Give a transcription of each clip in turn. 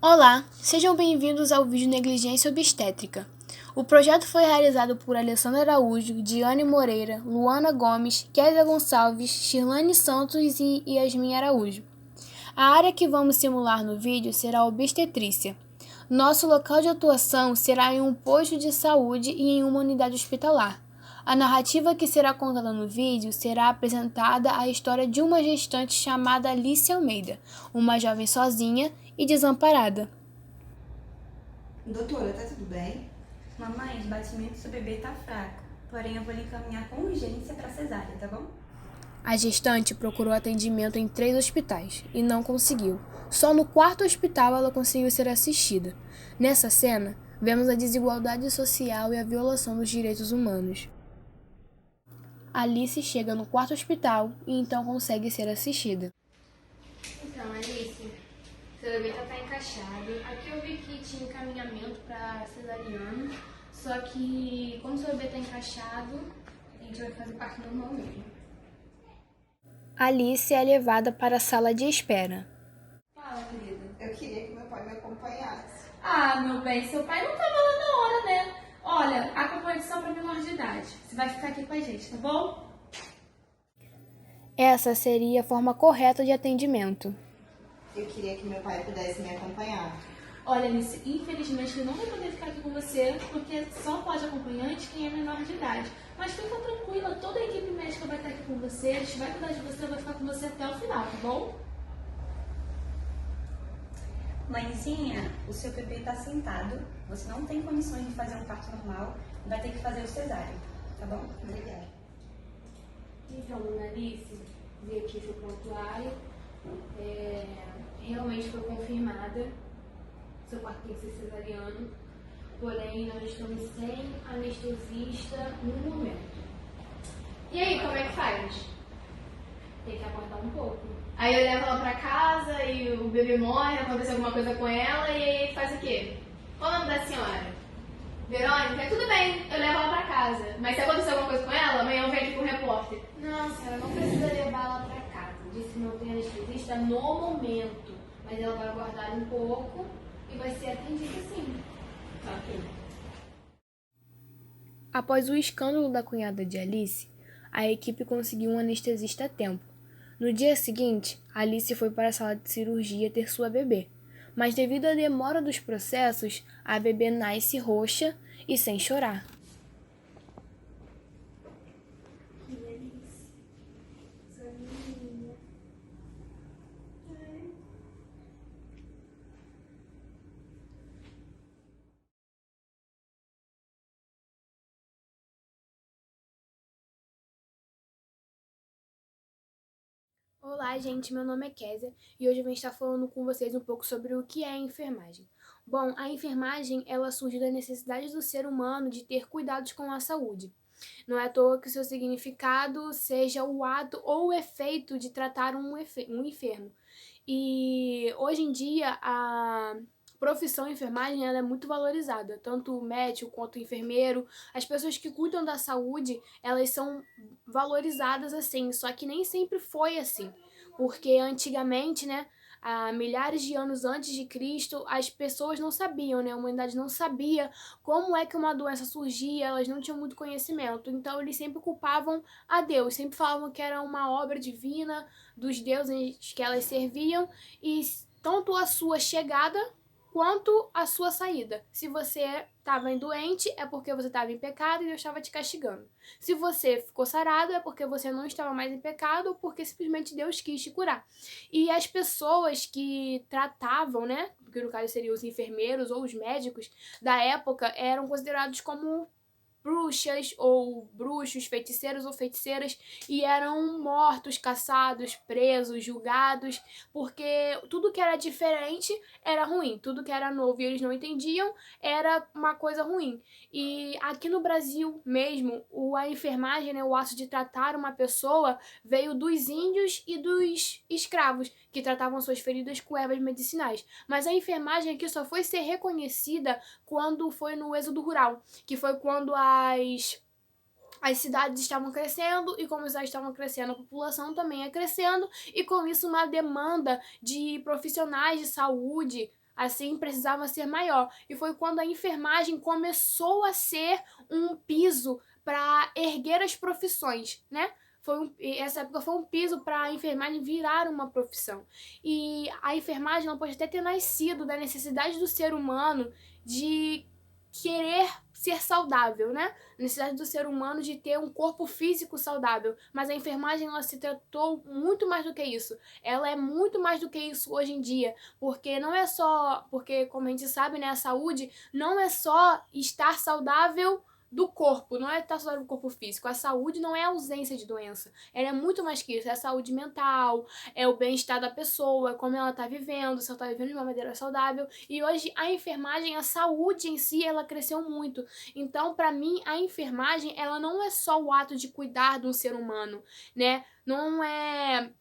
Olá, sejam bem-vindos ao vídeo Negligência Obstétrica. O projeto foi realizado por Alessandra Araújo, Diane Moreira, Luana Gomes, Kézia Gonçalves, Shirlane Santos e Yasmin Araújo. A área que vamos simular no vídeo será a obstetrícia. Nosso local de atuação será em um posto de saúde e em uma unidade hospitalar. A narrativa que será contada no vídeo será apresentada a história de uma gestante chamada Alice Almeida, uma jovem sozinha e desamparada. Doutora, tá tudo bem? Mamãe, o batimento do seu bebê tá fraco, porém eu vou lhe encaminhar com urgência para cesárea, tá bom? A gestante procurou atendimento em 3 hospitais e não conseguiu. Só no 4º hospital ela conseguiu ser assistida. Nessa cena, vemos a desigualdade social e a violação dos direitos humanos. Alice chega no 4º hospital e então consegue ser assistida. Então, Alice, seu bebê tá encaixado. Aqui eu vi que tinha encaminhamento para cesariano, só que como seu bebê tá encaixado, a gente vai fazer parto normal mesmo. Alice é levada para a sala de espera. Fala, querida. Eu queria que meu pai me acompanhasse. Ah, meu bem, seu pai não tava lá na hora, né? Olha, acompanha só para menor de idade. Você vai ficar aqui com a gente, tá bom? Essa seria a forma correta de atendimento. Eu queria que meu pai pudesse me acompanhar. Olha, Alice, infelizmente eu não vou poder ficar aqui com você, porque só pode acompanhante quem é menor de idade. Mas fica tranquila, toda a equipe médica vai estar aqui com você, a gente vai cuidar de você, vai ficar com você até o final, tá bom? Mãezinha, o seu bebê tá sentado, você não tem condições de fazer um parto normal, vai ter que fazer o cesárea, tá bom? Obrigada. Então, dona Alice, vi aqui seu prontuário, realmente foi confirmada, seu parto tem que ser cesariano, porém nós estamos sem anestesista no momento. E aí, como é que faz? Tem que aguardar um pouco. Aí eu levo ela pra casa e o bebê morre, acontece alguma coisa com ela e aí faz o quê? Qual o nome da senhora? Verônica? Tudo bem, eu levo ela pra casa. Mas se acontecer alguma coisa com ela, amanhã eu venho aqui com o repórter. Não, senhora, não precisa levar ela pra casa. Disse que não tem anestesista no momento. Mas ela vai aguardar um pouco e vai ser atendida sim. Ok. Após o escândalo da cunhada de Alice, a equipe conseguiu um anestesista a tempo. No dia seguinte, Alice foi para a sala de cirurgia ter sua bebê, mas devido à demora dos processos, a bebê nasce roxa e sem chorar. Que delícia. Sua menina. Olá, gente, meu nome é Kézia e hoje eu vou estar falando com vocês um pouco sobre o que é a enfermagem. Bom, a enfermagem, ela surge da necessidade do ser humano de ter cuidados com a saúde. Não é à toa que o seu significado seja o ato ou o efeito de tratar um enfermo. E hoje em dia a profissão enfermagem ela é muito valorizada, tanto o médico quanto o enfermeiro, as pessoas que cuidam da saúde, elas são valorizadas assim, só que nem sempre foi assim, porque antigamente, né, há milhares de anos antes de Cristo, as pessoas não sabiam, né, a humanidade não sabia como é que uma doença surgia, elas não tinham muito conhecimento, então eles sempre culpavam a Deus, sempre falavam que era uma obra divina dos deuses que elas serviam e tanto a sua chegada quanto a sua saída. Se você estava doente, é porque você estava em pecado e Deus estava te castigando. Se você ficou sarado, é porque você não estava mais em pecado ou porque simplesmente Deus quis te curar. E as pessoas que tratavam, né, que no caso seriam os enfermeiros ou os médicos da época, eram considerados como bruxas ou bruxos, feiticeiros ou feiticeiras, e eram mortos, caçados, presos, julgados, porque tudo que era diferente era ruim, tudo que era novo e eles não entendiam era uma coisa ruim. E aqui no Brasil mesmo, a enfermagem, né, o ato de tratar uma pessoa veio dos índios e dos escravos, que tratavam suas feridas com ervas medicinais. Mas a enfermagem aqui só foi ser reconhecida quando foi no êxodo rural, que foi quando as cidades estavam crescendo e como as cidades estavam crescendo, a população também ia crescendo e com isso uma demanda de profissionais de saúde assim precisava ser maior. E foi quando a enfermagem começou a ser um piso para erguer as profissões, né? Essa época foi um piso para a enfermagem virar uma profissão. E a enfermagem ela pode até ter nascido da necessidade do ser humano de querer ser saudável, né? A necessidade do ser humano de ter um corpo físico saudável. Mas a enfermagem ela se tratou muito mais do que isso. Ela é muito mais do que isso hoje em dia. Porque não é só... Porque, como a gente sabe, né? A saúde não é só estar saudável do corpo, não é estar saudável do corpo físico. A saúde não é a ausência de doença. Ela é muito mais que isso. É a saúde mental, é o bem-estar da pessoa, como ela tá vivendo, se ela tá vivendo de uma maneira saudável. E hoje a enfermagem, a saúde em si, ela cresceu muito. Então, pra mim, a enfermagem, ela não é só o ato de cuidar de um ser humano, né? Não é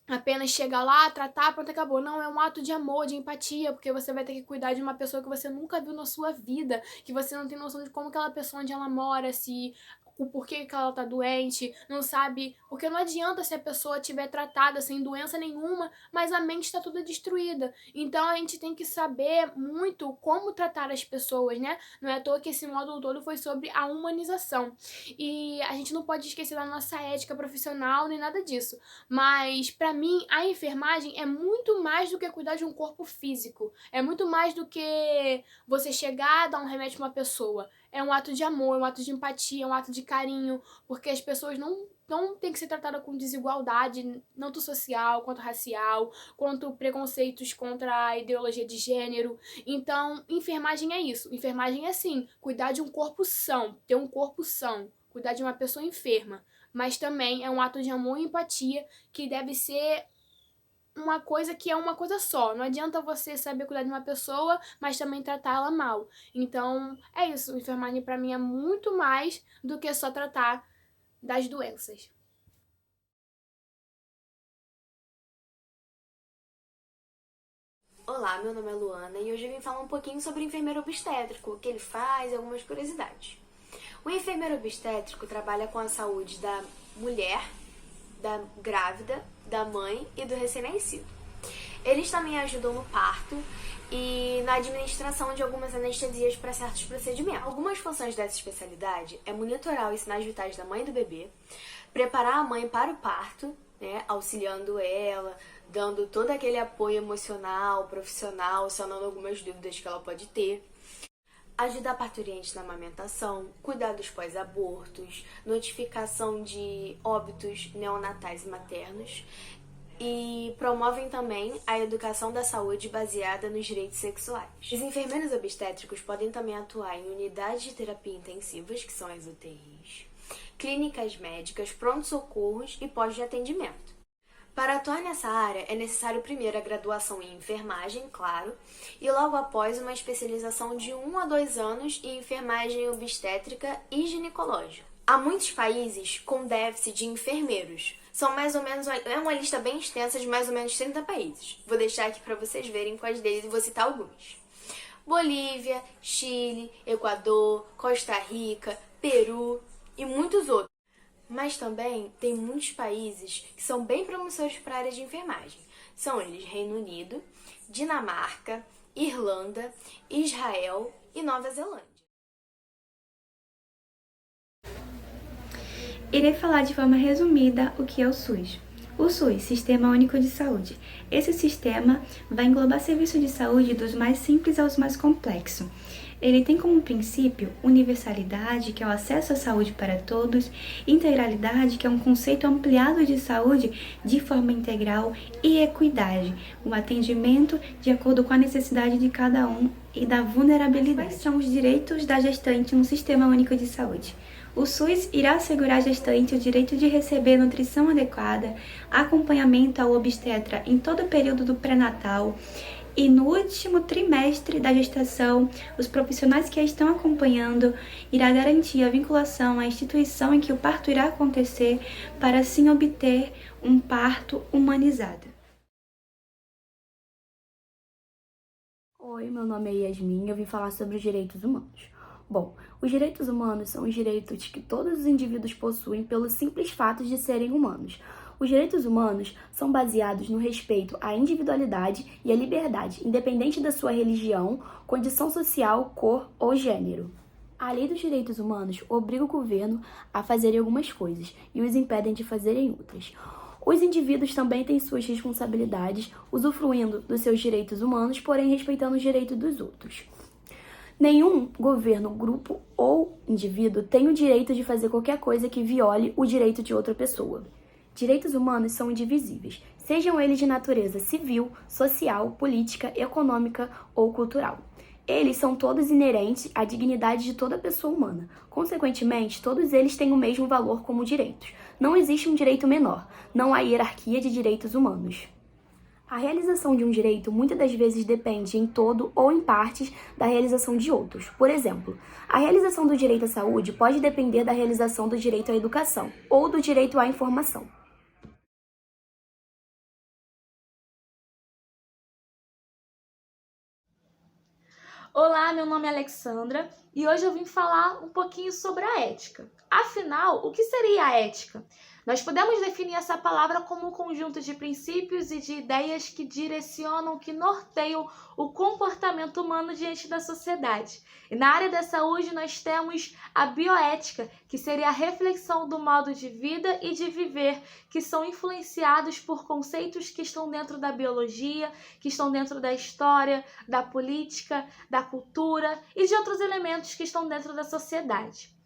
apenas chegar lá, tratar, pronto, acabou. Não, é um ato de amor, de empatia, porque você vai ter que cuidar de uma pessoa que você nunca viu na sua vida, que você não tem noção de como aquela pessoa, onde ela mora, se o porquê que ela tá doente, não sabe, porque não adianta se a pessoa estiver tratada sem doença nenhuma, mas a mente está toda destruída. Então a gente tem que saber muito como tratar as pessoas, né? Não é à toa que esse módulo todo foi sobre a humanização. E a gente não pode esquecer da nossa ética profissional nem nada disso. Mas pra mim a enfermagem é muito mais do que cuidar de um corpo físico. É muito mais do que você chegar, dar um remédio pra uma pessoa. É um ato de amor, é um ato de empatia, é um ato de carinho, porque as pessoas não têm que ser tratadas com desigualdade, tanto social quanto racial, quanto preconceitos contra a ideologia de gênero. Então, enfermagem é isso. Enfermagem é assim, cuidar de um corpo são, ter um corpo são, cuidar de uma pessoa enferma. Mas também é um ato de amor e empatia que deve ser uma coisa que é uma coisa só. Não adianta você saber cuidar de uma pessoa, mas também tratar ela mal. Então, é isso. Enfermagem pra mim é muito mais do que só tratar das doenças. Olá, meu nome é Luana e hoje eu vim falar um pouquinho sobre o enfermeiro obstétrico, o que ele faz e algumas curiosidades. O enfermeiro obstétrico trabalha com a saúde da mulher, da grávida, da mãe e do recém-nascido. Eles também ajudam no parto e na administração de algumas anestesias para certos procedimentos. Algumas funções dessa especialidade é monitorar os sinais vitais da mãe e do bebê, preparar a mãe para o parto, né, auxiliando ela, dando todo aquele apoio emocional, profissional, sanando algumas dúvidas que ela pode ter, ajudar a parturiente na amamentação, cuidar dos pós-abortos, notificação de óbitos neonatais e maternos e promovem também a educação da saúde baseada nos direitos sexuais. Os enfermeiros obstétricos podem também atuar em unidades de terapia intensivas, que são as UTIs, clínicas médicas, pronto-socorros e pós de atendimento. Para atuar nessa área, é necessário primeiro a graduação em enfermagem, claro, e logo após uma especialização de 1 a 2 anos em enfermagem obstétrica e ginecológica. Há muitos países com déficit de enfermeiros. São mais ou menos, é uma lista bem extensa de mais ou menos 30 países. Vou deixar aqui para vocês verem quais deles e vou citar alguns. Bolívia, Chile, Equador, Costa Rica, Peru e muitos outros. Mas também tem muitos países que são bem promissores para a área de enfermagem. São eles Reino Unido, Dinamarca, Irlanda, Israel e Nova Zelândia. Irei falar de forma resumida o que é o SUS. O SUS, Sistema Único de Saúde. Esse sistema vai englobar serviços de saúde dos mais simples aos mais complexos. Ele tem como princípio universalidade, que é o acesso à saúde para todos, integralidade, que é um conceito ampliado de saúde de forma integral, e equidade, um atendimento de acordo com a necessidade de cada um e da vulnerabilidade. Quais são os direitos da gestante no Sistema Único de Saúde? O SUS irá assegurar à gestante o direito de receber nutrição adequada, acompanhamento ao obstetra em todo o período do pré-natal e no último trimestre da gestação, os profissionais que a estão acompanhando irá garantir a vinculação à instituição em que o parto irá acontecer para assim obter um parto humanizado. Oi, meu nome é Yasmin e eu vim falar sobre os direitos humanos. Bom, os direitos humanos são os direitos que todos os indivíduos possuem pelo simples fato de serem humanos. Os direitos humanos são baseados no respeito à individualidade e à liberdade, independente da sua religião, condição social, cor ou gênero. A Lei dos Direitos Humanos obriga o governo a fazerem algumas coisas e os impedem de fazerem outras. Os indivíduos também têm suas responsabilidades, usufruindo dos seus direitos humanos, porém respeitando os direitos dos outros. Nenhum governo, grupo ou indivíduo tem o direito de fazer qualquer coisa que viole o direito de outra pessoa. Direitos humanos são indivisíveis, sejam eles de natureza civil, social, política, econômica ou cultural. Eles são todos inerentes à dignidade de toda pessoa humana. Consequentemente, todos eles têm o mesmo valor como direitos. Não existe um direito menor, não há hierarquia de direitos humanos. A realização de um direito muitas das vezes depende em todo ou em partes da realização de outros. Por exemplo, a realização do direito à saúde pode depender da realização do direito à educação ou do direito à informação. Olá, meu nome é Alexandra e hoje eu vim falar um pouquinho sobre a ética. Afinal, o que seria a ética? Nós podemos definir essa palavra como um conjunto de princípios e de ideias que direcionam, que norteiam o comportamento humano diante da sociedade. E na área da saúde nós temos a bioética, que seria a reflexão do modo de vida e de viver, que são influenciados por conceitos que estão dentro da biologia, que estão dentro da história, da política, da cultura e de outros elementos que estão dentro da sociedade.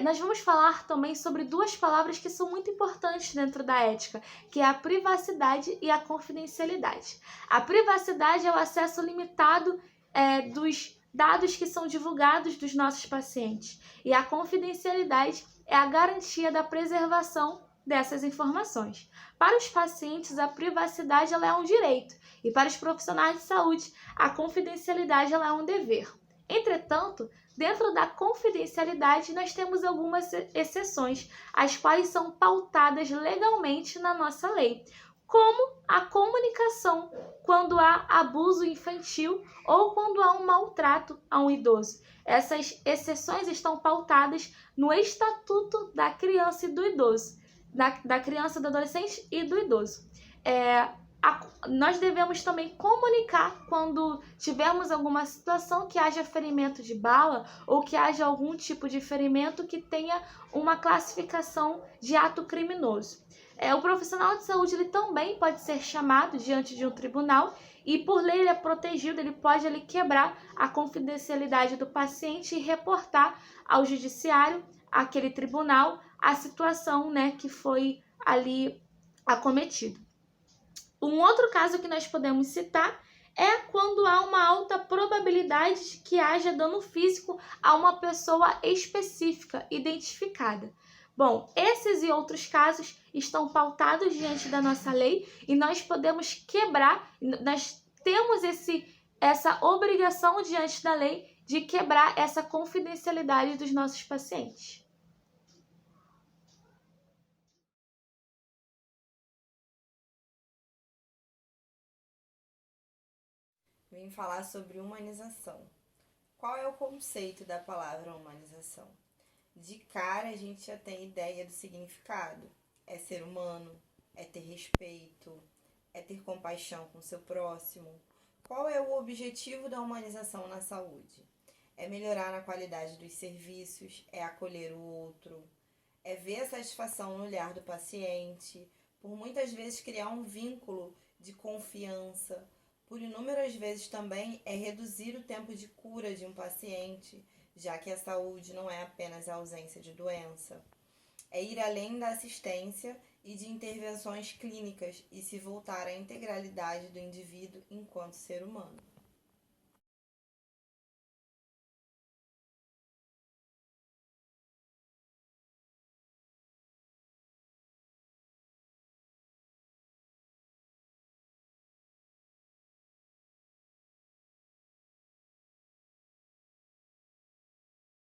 Nós vamos falar também sobre duas palavras que são muito importantes dentro da ética, que é a privacidade e a confidencialidade. A privacidade é o acesso limitado dos dados que são divulgados dos nossos pacientes, e a confidencialidade é a garantia da preservação dessas informações. Para os pacientes, a privacidade ela é um direito, e para os profissionais de saúde, a confidencialidade ela é um dever. Entretanto, dentro da confidencialidade, nós temos algumas exceções, as quais são pautadas legalmente na nossa lei, como a comunicação quando há abuso infantil ou quando há um maltrato a um idoso. Essas exceções estão pautadas no Estatuto da Criança e do Idoso, da criança, do adolescente e do idoso. Nós devemos também comunicar quando tivermos alguma situação que haja ferimento de bala ou que haja algum tipo de ferimento que tenha uma classificação de ato criminoso. O profissional de saúde ele também pode ser chamado diante de um tribunal e, por lei, ele é protegido, ele pode quebrar a confidencialidade do paciente e reportar ao judiciário, àquele tribunal, a situação que foi ali acometida. Um outro caso que nós podemos citar é quando há uma alta probabilidade de que haja dano físico a uma pessoa específica, identificada. Bom, esses e outros casos estão pautados diante da nossa lei e nós podemos quebrar, nós temos essa obrigação diante da lei de quebrar essa confidencialidade dos nossos pacientes. Vim falar sobre humanização. Qual é o conceito da palavra humanização? De cara a gente já tem ideia do significado. É ser humano, é ter respeito, é ter compaixão com o seu próximo. Qual é o objetivo da humanização na saúde? É melhorar a qualidade dos serviços, é acolher o outro, é ver a satisfação no olhar do paciente, por muitas vezes criar um vínculo de confiança. Por inúmeras vezes também é reduzir o tempo de cura de um paciente, já que a saúde não é apenas a ausência de doença. É ir além da assistência e de intervenções clínicas e se voltar à integralidade do indivíduo enquanto ser humano.